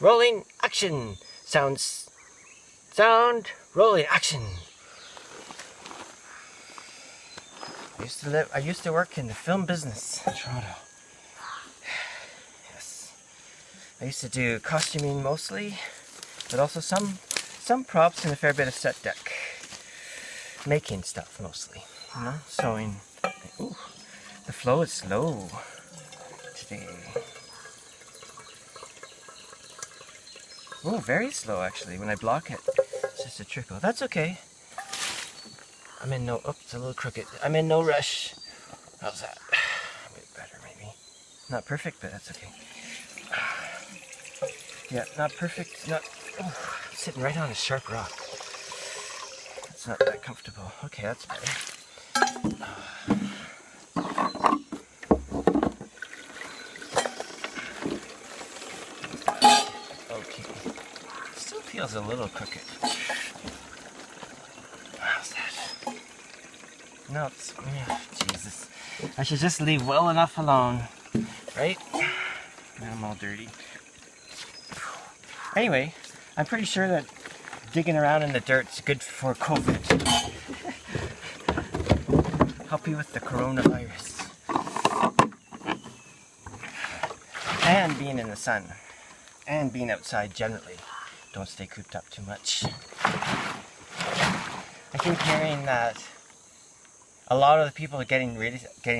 rolling, action. Sound, rolling, action. I used to work in the film business in Toronto. Yes. I used to do costuming mostly, but also some props and a fair bit of set deck. Making stuff mostly, you know, sewing. Ooh, the flow is slow today. Oh, very slow actually. When I block it, it's just a trickle. That's okay. It's a little crooked. I'm in no rush. How's that? A bit better maybe. Not perfect, but that's okay. Yeah, not perfect. Sitting right on a sharp rock. It's not that comfortable. Okay, that's better. Okay. Still feels a little crooked. How's that? No, Jesus. I should just leave well enough alone. Right? Now I'm all dirty. Anyway, I'm pretty sure that digging around in the dirt's good for COVID. Help you with the coronavirus. And being in the sun. And being outside generally. Don't stay cooped up too much. I keep hearing that a lot of the people getting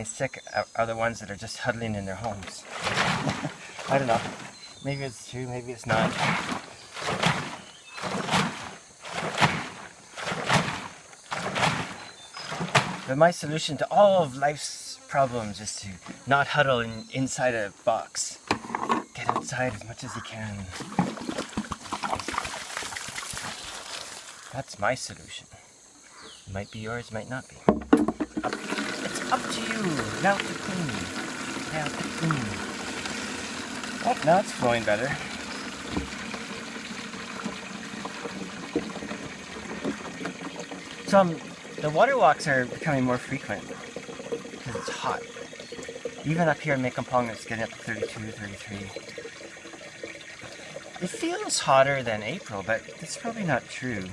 sick are the ones that are just huddling in their homes. I don't know. Maybe it's true, maybe it's not. But my solution to all of life's problems is to not huddle inside a box. Get outside as much as you can. That's my solution. It might be yours, might not be. It's up to you. Now to clean. Now to clean. Oh, now it's flowing better. So the water walks are becoming more frequent because it's hot. Even up here in Mekampong, it's getting up to 32, 33. It feels hotter than April, but it's probably not true.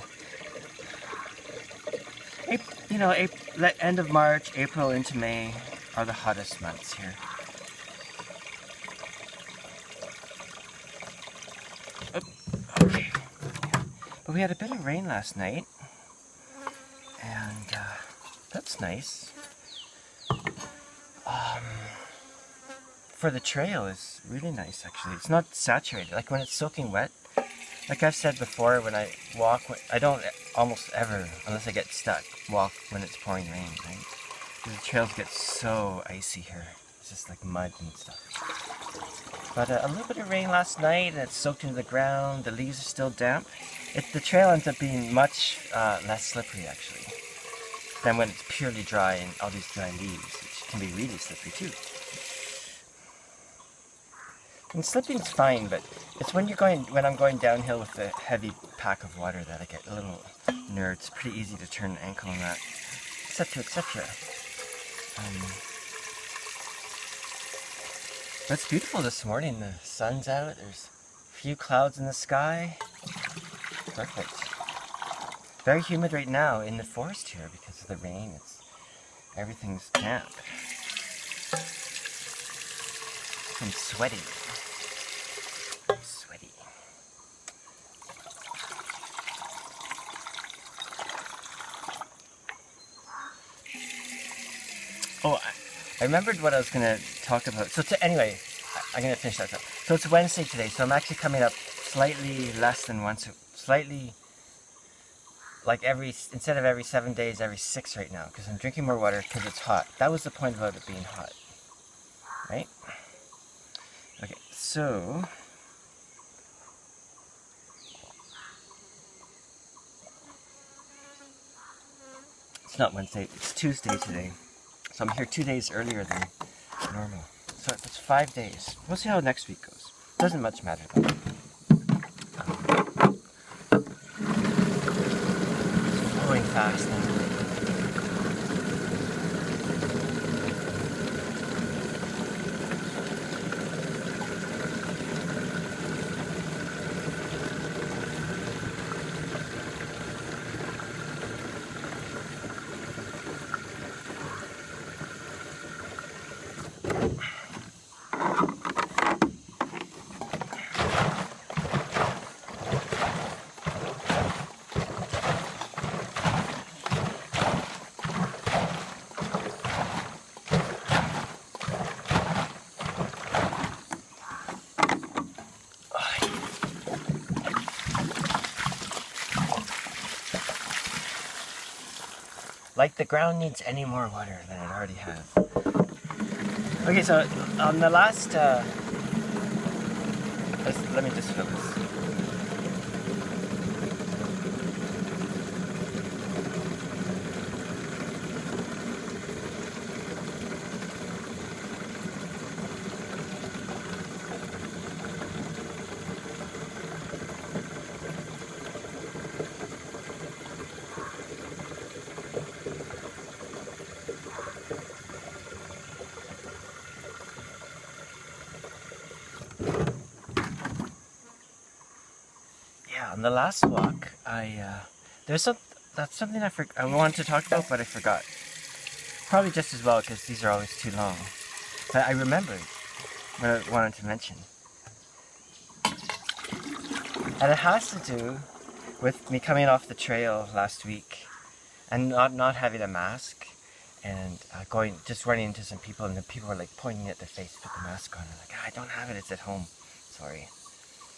End of March, April into May are the hottest months here. Okay. But we had a bit of rain last night, and that's nice. For the trail is really nice actually. It's not saturated. Like when it's soaking wet, like I've said before, when I walk, I don't almost ever, unless I get stuck, walk when it's pouring rain, right? The trails get so icy here. It's just like mud and stuff. But a little bit of rain last night, and it's soaked into the ground. The leaves are still damp. The trail ends up being much less slippery actually than when it's purely dry and all these dry leaves, which can be really slippery too. And slipping's fine, but it's when I'm going downhill with the heavy pack of water that I get a little nervous. It's pretty easy to turn an ankle on that, etc., etc. But it's beautiful this morning. The sun's out. There's a few clouds in the sky. Perfect. Very humid right now in the forest here because of the rain. Everything's damp. I'm sweaty. Oh, I remembered what I was going to talk about. Anyway, I'm going to finish that up. So it's Wednesday today, so I'm actually coming up slightly less than once, slightly like instead of every 7 days, every 6 right now, because I'm drinking more water because it's hot. That was the point about it being hot, right? Okay, so it's not Wednesday, it's Tuesday today. So I'm here 2 days earlier than normal. So it's 5 days. We'll see how next week goes. Doesn't much matter though. It's going fast now. like the ground needs any more water than it already has. Okay, so on the last, let me just fill this. On the last walk, that's something I wanted to talk about, but I forgot. Probably just as well, because these are always too long. But I remembered what I wanted to mention. And it has to do with me coming off the trail last week and not having a mask and just running into some people, and the people were like pointing at their face, put the mask on. I'm like, I don't have it, it's at home. Sorry.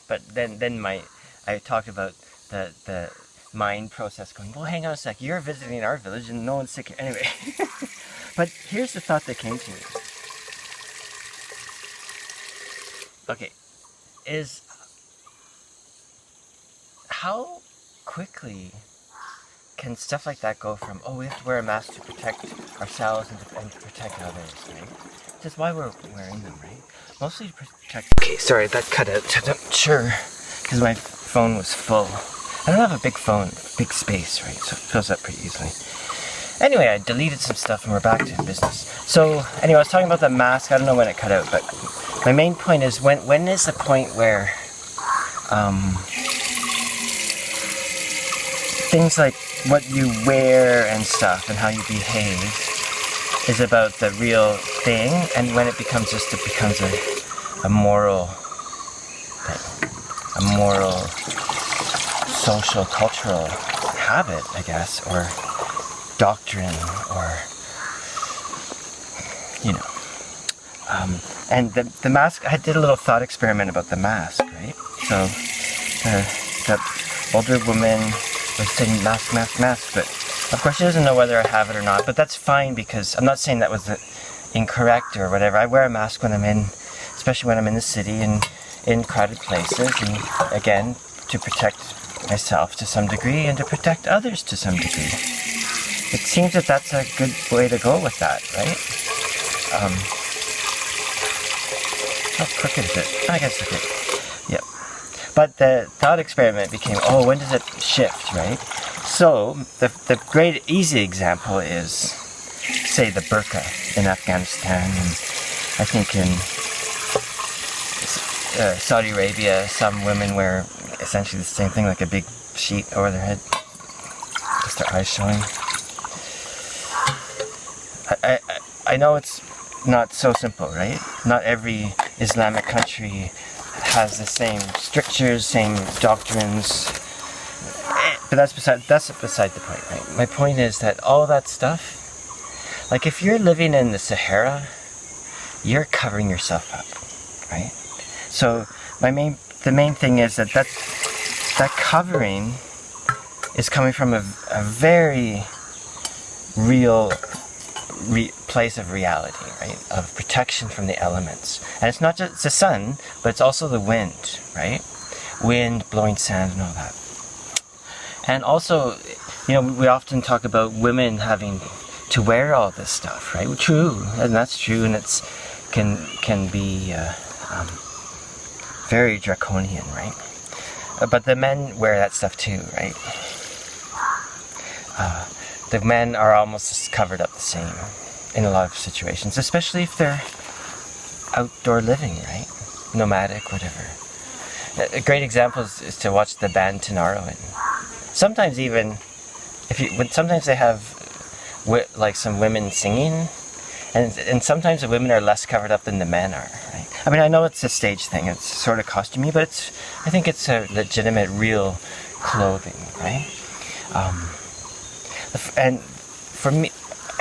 But then I talked about the mind process going, well, hang on a sec, you're visiting our village and no one's sick here. Anyway. But here's the thought that came to me. Okay, is how quickly can stuff like that go from, oh, we have to wear a mask to protect ourselves and to protect others, right? That's why we're wearing them, right? Mostly to protect... Okay, sorry, that cut out. I'm sure, because my phone was full. I don't have a big phone, big space, right? So it fills up pretty easily. Anyway, I deleted some stuff and we're back to business. So, anyway, I was talking about the mask. I don't know when it cut out, but my main point is when is the point where things like what you wear and stuff and how you behave is about the real thing, and when it becomes a moral thing, a moral, social, cultural habit, I guess, or doctrine, or and the mask. I did a little thought experiment about the mask, right? So the older woman was saying mask, mask, mask, but of course she doesn't know whether I have it or not. But that's fine, because I'm not saying that was incorrect or whatever. I wear a mask when I'm in, especially when I'm in the city and in crowded places, and again, to protect myself to some degree and to protect others to some degree. It seems that that's a good way to go with that, right? How crooked is it? I guess okay. Yep. But the thought experiment became, oh, when does it shift, right? So the great easy example is, say, the burqa in Afghanistan, and I think in Saudi Arabia, some women wear essentially the same thing, like a big sheet over their head, just their eyes showing. I know it's not so simple, right? Not every Islamic country has the same strictures, same doctrines, but that's beside the point, right? My point is that all that stuff, like if you're living in the Sahara, you're covering yourself up, right? So the main thing is that covering is coming from a very real place of reality, right? Of protection from the elements. And it's not just the sun, but it's also the wind, right? Wind, blowing sand and all that. And also, we often talk about women having to wear all this stuff, right? Well, true, and that's true, and it's can be very draconian, right? But the men wear that stuff too, right? The men are almost covered up the same in a lot of situations, especially if they're outdoor living, right? Nomadic, whatever. A great example is to watch the band Tenaro. And sometimes even, sometimes they have like some women singing, and sometimes the women are less covered up than the men are, right? I mean, I know it's a stage thing, it's sort of costumey, but I think it's a legitimate, real clothing, right? And for me,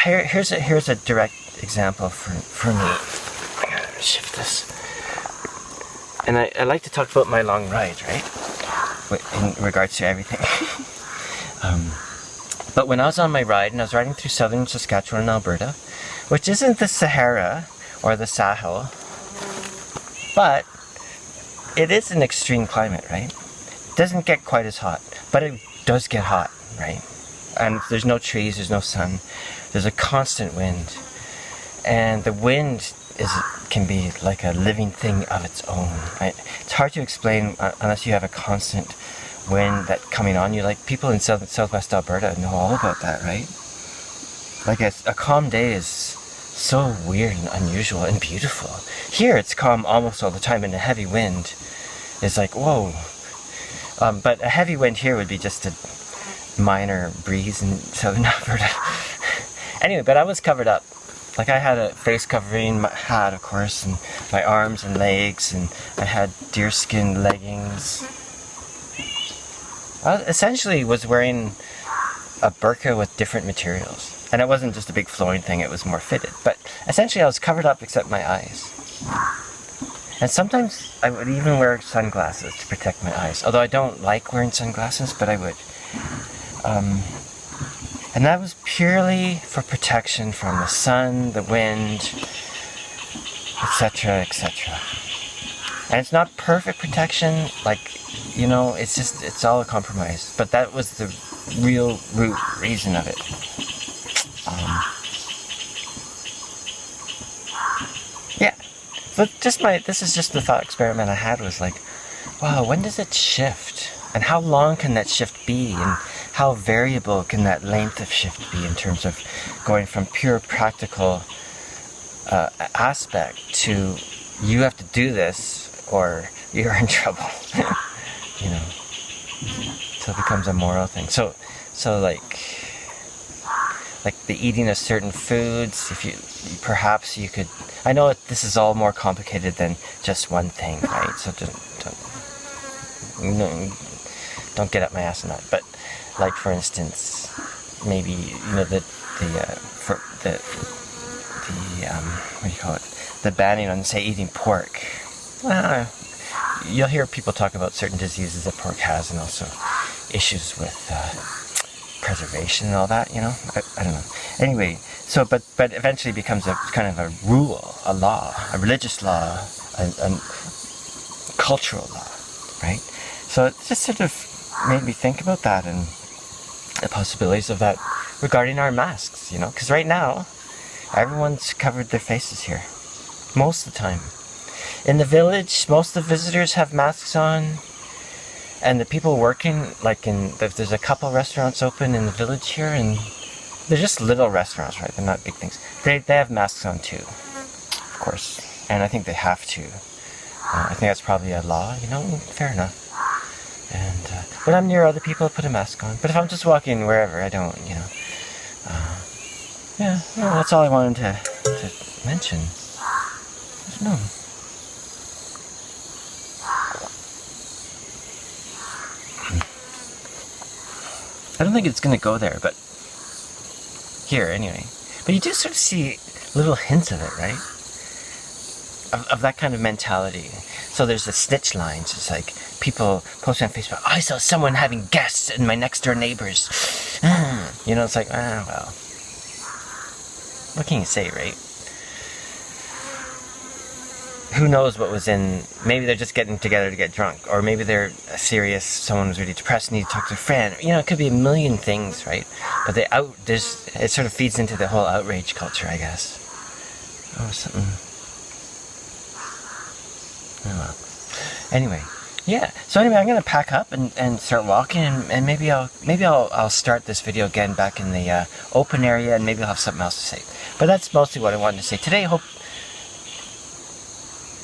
here's a direct example for me. I gotta shift this. And I like to talk about my long ride, right? In regards to everything. But when I was on my ride, and I was riding through southern Saskatchewan and Alberta, which isn't the Sahara or the Sahel, but it is an extreme climate, right? It doesn't get quite as hot, but it does get hot, right? And there's no trees, there's no sun, there's a constant wind. And the wind can be like a living thing of its own, right? It's hard to explain unless you have a constant wind that coming on you. Like people in southwest Alberta know all about that, right? Like a calm day is so weird and unusual and beautiful. Here it's calm almost all the time, and a heavy wind is like, whoa. But a heavy wind here would be just a minor breeze in southern Alberta. Anyway, but I was covered up. Like I had a face covering, my hat of course, and my arms and legs, and I had deerskin leggings. I essentially was wearing a burqa with different materials. And it wasn't just a big flowing thing, it was more fitted. But essentially I was covered up except my eyes. And sometimes I would even wear sunglasses to protect my eyes. Although I don't like wearing sunglasses, but I would. And that was purely for protection from the sun, the wind, etc., etc. And it's not perfect protection, like, you know, it's all a compromise. But that was the real root reason of it. Yeah. So this is just the thought experiment I had, was like, wow, when does it shift? And how long can that shift be? And how variable can that length of shift be in terms of going from pure practical aspect to you have to do this or you're in trouble, you know. So it becomes a moral thing. So like the eating of certain foods, if perhaps you could, I know this is all more complicated than just one thing, right? So don't get up my ass on that. But like for instance, maybe, you know, what do you call it? The banning on, say, eating pork. You'll hear people talk about certain diseases that pork has, and also issues with preservation and all that, you know. I don't know. Anyway, so but eventually becomes a kind of a rule, a law, a religious law, a cultural law, right? So it just sort of made me think about that and the possibilities of that regarding our masks, you know, because right now everyone's covered their faces here most of the time. In the village, most of the visitors have masks on, and the people working, like there's a couple restaurants open in the village here, and they're just little restaurants, right? They're not big things. They have masks on too, of course, and I think they have to. I think that's probably a law, you know. Fair enough. And when I'm near other people, I put a mask on. But if I'm just walking wherever, I don't, you know. Yeah, that's all I wanted to mention. I don't know. I don't think it's going to go there, but here anyway. But you do sort of see little hints of it, right? Of that kind of mentality. So there's the snitch lines. It's like people posting on Facebook, I saw someone having guests in my next door neighbors. You know, it's like, well, what can you say, right? Who knows what was in, maybe they're just getting together to get drunk, or maybe they're serious, someone was really depressed and need to talk to a friend. You know, it could be a million things, right? But it sort of feeds into the whole outrage culture, I guess. Oh, something. Oh, well. Anyway, yeah. So anyway, I'm gonna pack up and start walking, and maybe I'll start this video again back in the open area, and maybe I'll have something else to say. But that's mostly what I wanted to say today.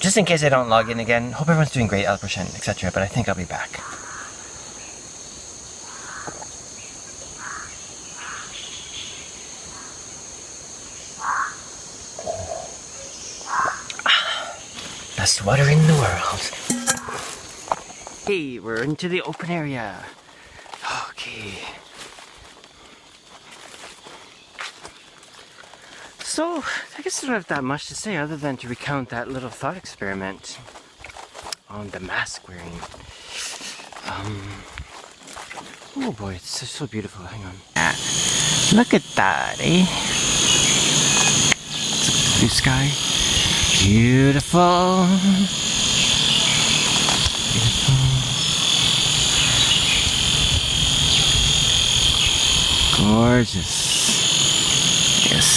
Just in case I don't log in again, hope everyone's doing great, Alperchen, etc. But I think I'll be back. Best water in the world. Hey, we're into the open area. Okay. So, I guess I don't have that much to say other than to recount that little thought experiment on the mask wearing. Oh boy, it's so beautiful. Hang on. Look at that, eh? Blue sky. Beautiful. Beautiful. Gorgeous. Yes.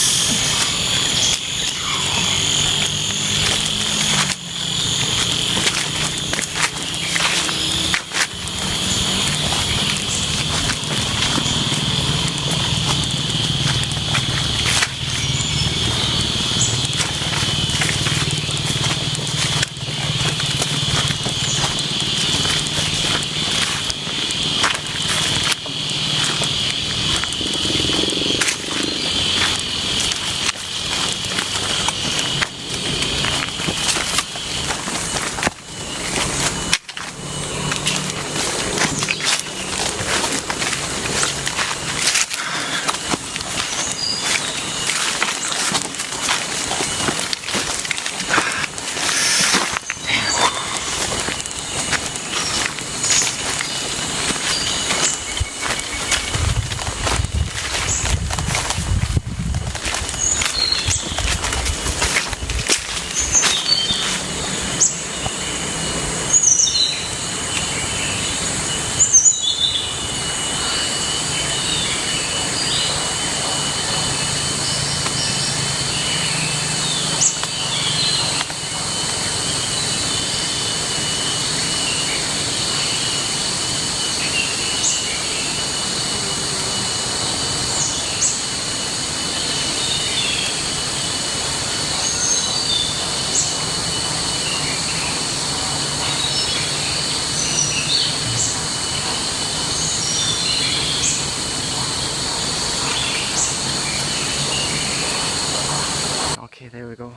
Okay, there we go.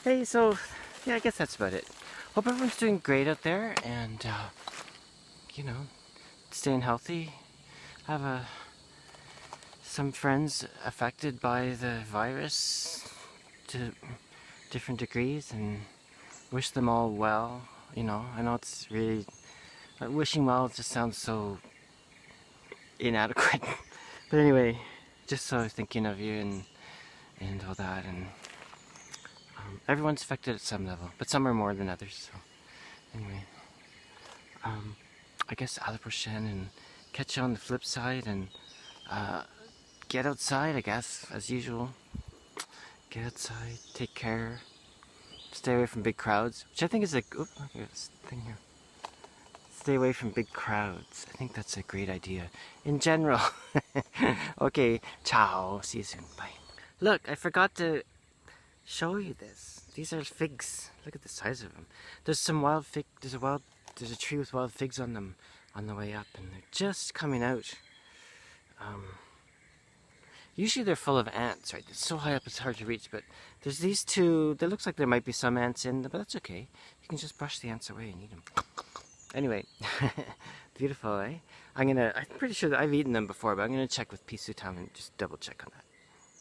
Hey, so, yeah, I guess that's about it. Hope everyone's doing great out there and, you know, staying healthy. I have some friends affected by the virus to different degrees and wish them all well. You know, I know it's really, wishing well just sounds so inadequate. But anyway, just so thinking of you and all that, and everyone's affected at some level, but some are more than others. So anyway, I guess à la prochaine, and catch you on the flip side, and get outside, I guess, as usual. Get outside, take care, stay away from big crowds, which I think is like, oop, look at this thing here. Stay away from big crowds. I think that's a great idea in general. Okay, ciao, see you soon, bye. Look, I forgot to show you this. These are figs. Look at the size of them. There's some wild fig. There's a tree with wild figs on them on the way up, and they're just coming out. Usually they're full of ants, right? It's so high up it's hard to reach, but there's these two. There looks like there might be some ants in them, but that's okay. You can just brush the ants away and eat them. Anyway, beautiful, eh? I'm pretty sure that I've eaten them before, but I'm gonna check with Pisutang and just double check on that.